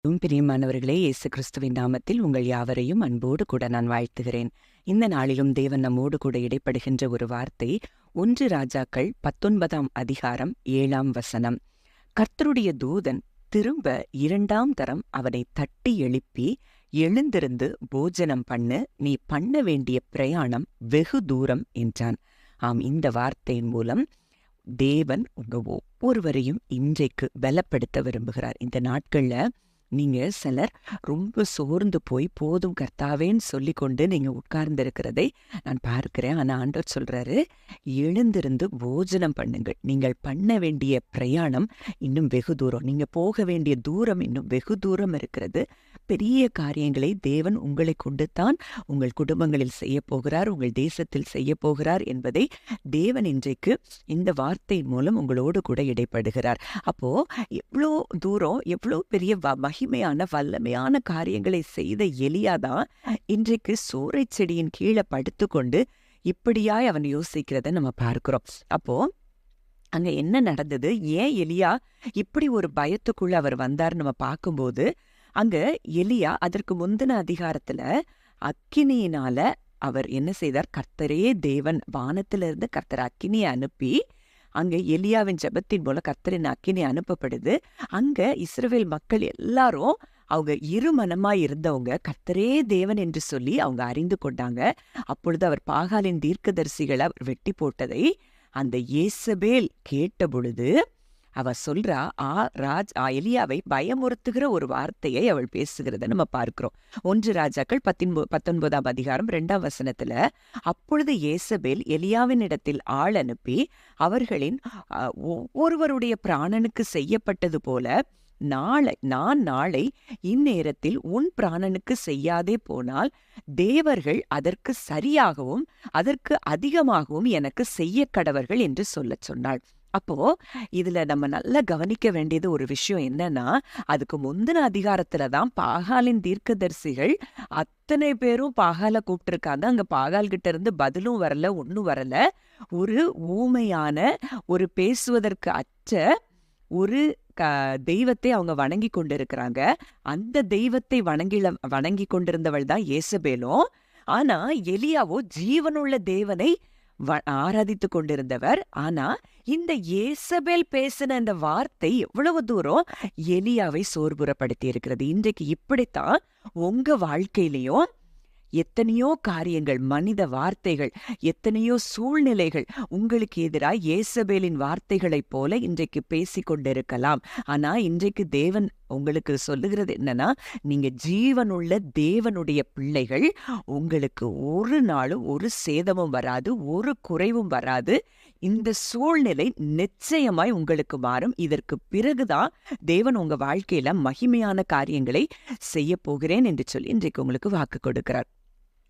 பிரியமானவர்களே, இயேசு கிறிஸ்துவின் நாமத்தில் உங்கள் யாவரையும் அன்போடு கூட நான் வாழ்த்துகிறேன். இந்த நாளிலும் தேவன் நம்மோடு கூட இடைப்படுகின்ற ஒரு வார்த்தை 1 ராஜாக்கள் 19ஆம் அதிகாரம் 7ஆம் வசனம். கர்த்தருடைய தூதன் திரும்ப 2ஆம் தரம் அவனை தட்டி எழுப்பி, எழுந்திருந்து போஜனம் பண்ணு, நீ பண்ண வேண்டிய பிரயாணம் வெகு தூரம் என்றான். ஆம், இந்த வார்த்தையின் மூலம் தேவன் உங்க ஒவ்வொருவரையும் இன்றைக்கு பலப்படுத்த விரும்புகிறார். இந்த நாட்கள்ல நீங்க சிலர் ரொம்ப சோர்ந்து போய் போதும் கர்த்தாவேன்னு சொல்லி கொண்டு நீங்க உட்கார்ந்து இருக்கிறதை நான் பார்க்கிறேன். ஆனா ஆண்டவர் சொல்றாரு, எழுந்திருந்து போஜனம் பண்ணுங்கள். நீங்கள் பண்ண வேண்டிய பிரயாணம் இன்னும் வெகு தூரம், நீங்க போக வேண்டிய தூரம் இன்னும் வெகு தூரம் இருக்கிறது. பெரிய காரியங்களை தேவன் உங்களை கொண்டு தான் உங்கள் குடும்பங்களில் செய்ய போகிறார், உங்கள் தேசத்தில் செய்ய போகிறார் என்பதை தேவன் இன்றைக்கு இந்த வார்த்தையின் மூலம் உங்களோடு கூட இடைப்படுகிறார். அப்போ எவ்வளோ தூரம், எவ்வளோ பெரிய மகிமையான வல்லமையான காரியங்களை செய்த எலியாதான் இன்றைக்கு சூறை செடியின் கீழே படுத்துக்கொண்டு இப்படியாய் அவன் யோசிக்கிறத நம்ம பார்க்கிறோம். அப்போ அங்க என்ன நடந்தது, ஏன் எலியா இப்படி ஒரு பயத்துக்குள்ள அவர் வந்தார் நம்ம பார்க்கும்போது, அங்க எலியா அதற்கு முந்தின அதிகாரத்துல அக்கினியினால அவர் என்ன செய்தார், கர்த்தரே தேவன் வானத்திலிருந்து கர்த்தர் அக்கினியை அனுப்பி, அங்க எலியாவின் ஜெபத்தின் மூலம் கர்த்தரின் அக்கினி அனுப்பப்படுது. அங்க இஸ்ரவேல் மக்கள் எல்லாரும் அவங்க இருமனமாய் இருந்தவங்க கர்த்தரே தேவன் என்று சொல்லி அவங்க அறிந்து கொண்டாங்க. அப்பொழுது அவர் பாகாலின் தீர்க்கதரிசிகளை அவர் வெட்டி போட்டதை அந்த யேசபேல் கேட்ட பொழுது அவ சொல்றா, எலியாவை பயமுறுத்துகிற ஒரு வார்த்தையை அவள் பேசுகிறத நம்ம பார்க்கிறோம். 1 ராஜாக்கள் 19ஆம் அதிகாரம் 2ஆம் வசனத்துல, அப்பொழுது யேசபேல் எலியாவின் இடத்தில் ஆள் அனுப்பி, அவர்களின் ஒவ்வொருவருடைய பிராணனுக்கு செய்யப்பட்டது போல நான் நாளை இந்நேரத்தில் உன் பிராணனுக்கு செய்யாதே போனால் தேவர்கள் அதற்கு சரியாகவும் அதற்கு அதிகமாகவும் எனக்கு செய்ய கடவர்கள் என்று சொல்லச் சொன்னாள். அப்போ இதுல நம்ம நல்லா கவனிக்க வேண்டியது ஒரு விஷயம் என்னன்னா, அதுக்கு முந்தின அதிகாரத்துலதான் பாகாலின் தீர்க்கதரிசிகள் அத்தனை பேரும் பாகால கூப்பிட்டுருக்காங்க. அங்க பாகால் கிட்ட இருந்து பதிலும் வரல, ஒன்னும் வரல. ஒரு ஊமையான, ஒரு பேசுவதற்கு அற்ற ஒரு தெய்வத்தை அவங்க வணங்கி கொண்டிருக்கிறாங்க. அந்த தெய்வத்தை வணங்கி கொண்டிருந்தவள் தான் யேசபேலும். ஆனா எலியாவோ ஜீவனுள்ள தேவனை ஆராதித்து கொண்டிருந்தவர். ஆனா இந்த யேசபேல் பேசின இந்த வார்த்தை எவ்வளவு தூரம் எலியாவை சோர்வுறப்படுத்தி இருக்கிறது. இன்றைக்கு இப்படித்தான் உங்க வாழ்க்கையிலையும் எத்தனையோ காரியங்கள், மனித வார்த்தைகள், எத்தனையோ சூழ்நிலைகள் உங்களுக்கு எதிராக யேசபேலின் வார்த்தைகளைப் போல இன்றைக்கு பேசிக்கொண்டிருக்கலாம். ஆனா இன்றைக்கு தேவன் உங்களுக்கு சொல்லுகிறது என்னன்னா, நீங்க ஜீவனுள்ள தேவனுடைய பிள்ளைகள், உங்களுக்கு ஒரு நாளும் ஒரு சேதமும் வராது, ஒரு குறைவும் வராது. இந்த சூழ்நிலை நிச்சயமாய் உங்களுக்கு மாறும். இதற்கு பிறகுதான் தேவன் உங்க வாழ்க்கையில மகிமையான காரியங்களை செய்ய போகிறேன் என்று சொல்லி இன்றைக்கு உங்களுக்கு வாக்கு கொடுக்கிறார்.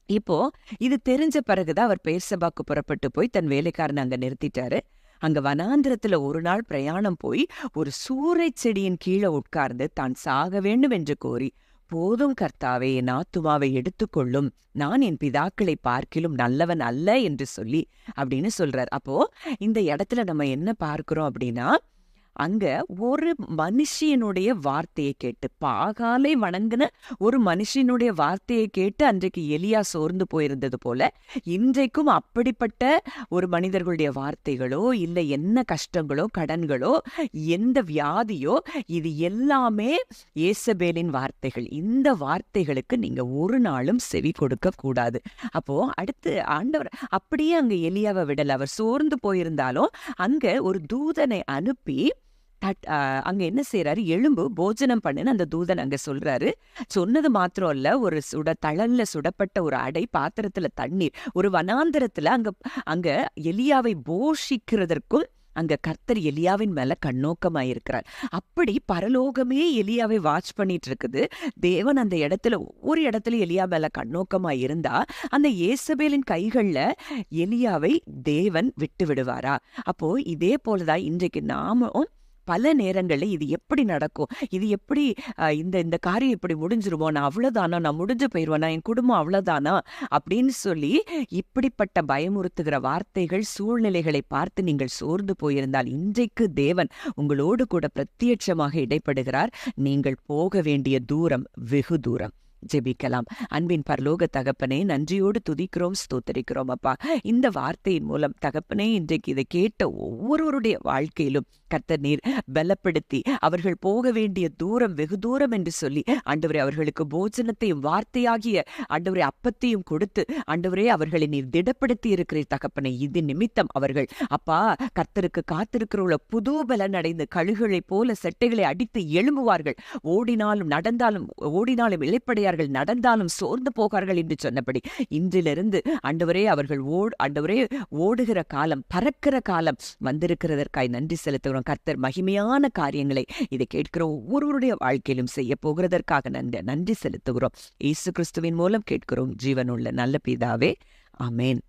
இப்போ இது தெரிஞ்ச பிறகுதான் அவர் பெயர்சபாக்கு புறப்பட்டு போய் தன் வேலைக்காரனை அங்க நிறுத்திட்டாரு. அங்க வனாந்திரத்துல ஒரு நாள் பிரயாணம் போய் ஒரு சூறை செடியின் கீழே உட்கார்ந்து தான் சாக வேண்டும் என்று கோரி, போதும் கர்த்தாவே, என் ஆத்துமாவை எடுத்துக்கொள்ளும், நான் என் பிதாக்களை பார்க்கிலும் நல்லவன் அல்ல என்று சொல்லி அப்படின்னு சொல்றார். அப்போ இந்த இடத்துல நம்ம என்ன பார்க்கிறோம் அப்படின்னா, அங்க ஒரு மனுஷியனுடைய வார்த்தையை கேட்டு, பாகாலை வணங்கின ஒரு மனுஷனுடைய வார்த்தையை கேட்டு அன்றைக்கு எலியா சோர்ந்து போயிருந்தது போல, இன்றைக்கும் அப்படிப்பட்ட ஒரு மனிதர்களுடைய வார்த்தைகளோ, இல்லை என்ன கஷ்டங்களோ, கடன்களோ, எந்த வியாதியோ, இது எல்லாமே யேசபேலின் வார்த்தைகள். இந்த வார்த்தைகளுக்கு நீங்க ஒரு நாளும் செவி கொடுக்க கூடாது. அப்போ அடுத்து ஆண்டவர் அப்படியே அங்க எலியாவை விடல. அவர் சோர்ந்து போயிருந்தாலும் அங்க ஒரு தூதனை அனுப்பி அங்க என்ன செய்யறாரு, எழும்பு போஜனம் பண்ணுன்னு அந்த தூதன் அங்க சொல்றாரு. சொன்னது மாத்திரம் இல்ல, ஒரு தழல்ல சுடப்பட்ட ஒரு அடை, பாத்திரத்துல தண்ணீர், ஒரு வனாந்தரத்துல அங்க எலியாவை போஷிக்கிறதற்கும் அங்க கர்த்தர் எலியாவின் மேல கண்ணோக்கமாயிருக்கிறார். அப்படி பரலோகமே எலியாவை வாட்ச் பண்ணிட்டு இருக்குது. தேவன் அந்த இடத்துல ஒவ்வொரு இடத்துல எலியா மேல கண்ணோக்கமாய் இருந்தா அந்த யேசபேலின் கைகள்ல எலியாவை தேவன் விட்டு விடுவாரா? அப்போ இதே போலதான் இன்றைக்கு நாமும் பல நேரங்கள்ல இது எப்படி நடக்கும்? இது எப்படி இந்த இந்த காரியம் இப்படி முடிஞ்சிருமோ? நான் அவ்வளோதானா? நான் முடிஞ்சு போயிருவேனா? என் குடும்பம் அவ்வளோதானா? அப்படின்னு சொல்லி இப்படிப்பட்ட பயமுறுத்துகிற வார்த்தைகள், சூழ்நிலைகளை பார்த்து நீங்கள் சோர்ந்து போயிருந்தால், இன்றைக்கு தேவன் உங்களோடு கூட பிரத்யட்சமாக இடைப்படுகிறார். நீங்கள் போக வேண்டிய தூரம் வெகு தூரம். ஜெபிக்கலாம். அன்பின் பரலோக தகப்பனே, நன்றியோடு துதிக்கிறோம், ஸ்தோத்தரிக்கிறோம் அப்பா. இந்த வார்த்தையின் மூலம் தகப்பனே, இன்றைக்கு இதை கேட்ட ஒவ்வொருவருடைய வாழ்க்கையிலும் கர்த்தர் நீர் பலப்படுத்தி, அவர்கள் போக வேண்டிய தூரம் வெகு தூரம் என்று சொல்லி ஆண்டவரே அவர்களுக்கு போஜனத்தையும் வார்த்தையாகிய ஆண்டவரே அப்பத்தையும் கொடுத்து ஆண்டவரே அவர்களை நீர் திடப்படுத்தி இருக்கிறீர் தகப்பனே. இது நிமித்தம் அவர்கள் அப்பா கர்த்தருக்கு காத்திருக்கிறவர்கள புது பலன் அடைந்து கழுகுகளைப் போல செட்டைகளை அடித்து எழும்புவார்கள். ஓடினாலும் நடந்தாலும் ஓடினாலும் இளைப்படையார்கள், நடந்தாலும் சோர்ந்து போகார்கள் என்று சொன்னபடி இன்றிலிருந்து ஆண்டவரே அவர்கள் ஆண்டவரே ஓடுகிற காலம், பறக்கிற காலம் வந்திருக்கிறதற்காய் நன்றி செலுத்துகிறோம். கர்த்தர் மகிமையான காரியங்களை இதை கேட்கிற ஒவ்வொருவருடைய வாழ்க்கையிலும் செய்ய போகிறதற்காக நன்றி செலுத்துகிறோம். இயேசு கிறிஸ்துவின் மூலம் கேட்கிறோம் ஜீவனுள்ள நல்ல பிதாவே, ஆமென்.